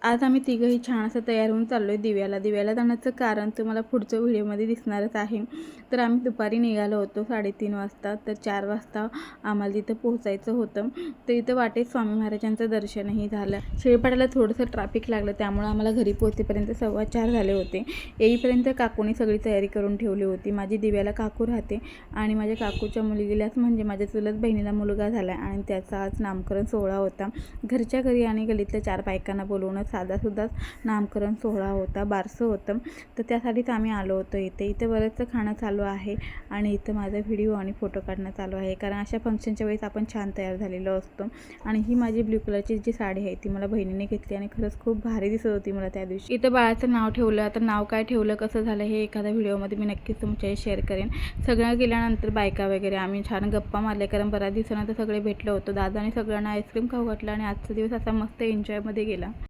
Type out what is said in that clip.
आज आम्ही तिघंही छान असं तयार होऊन चाललो आहे दिव्याला जाण्याचं कारण तुम्हाला पुढच्या व्हिडिओमध्ये दिसणारच आहे. तर आम्ही दुपारी निघालो होतो 3:30 वाजता. तर 4 वाजता आम्हाला तिथं पोहोचायचं होतं. तर इथं वाटेत स्वामी महाराजांचं दर्शनही झालं. शेळपाड्याला थोडंसं ट्रॅफिक लागलं, त्यामुळे आम्हाला घरी पोहोचेपर्यंत 4:15 झाले होते. येईपर्यंत काकूने सगळी तयारी करून ठेवली होती. माझी दिव्याला काकू राहते आणि माझ्या काकूच्या मुलगीलाच म्हणजे माझ्या चुलत बहिणीला मुलगा झाला आणि त्याचा आज नामकरण सोहळा होता. घरच्या घरी आणि गलीतल्या 4 बायकांना बोलवून साधासुद्धा नामकरण सोहळा होता, बारसं होतं. तर त्यासाठीच आम्ही आलो होतो इथे बरंचसं खाणं चालू आहे आणि इथं माझा व्हिडिओ आणि फोटो काढणं चालू आहे, कारण अशा फंक्शनच्या वेळेस आपण छान तयार झालेलो असतो. आणि ही माझी ब्ल्यू कलरची जी साडी आहे ती मला बहिणीने घेतली आणि खरंच खूप भारी दिसत होती मला त्या दिवशी. इथं बाळाचं नाव ठेवलं. आता नाव काय ठेवलं, कसं झालं हे एखाद्या व्हिडिओमध्ये मी नक्कीच तुमच्याशी शेअर करेन. सगळं गेल्यानंतर बायका वगैरे आम्ही छान गप्पा मारल्या, कारण बऱ्याच दिवसानंतर सगळे भेटलो होतो. दादाने सगळ्यांना आईस्क्रीम खाऊ घातलं आणि आजचा दिवस असा मस्त एन्जॉयमध्ये गेला.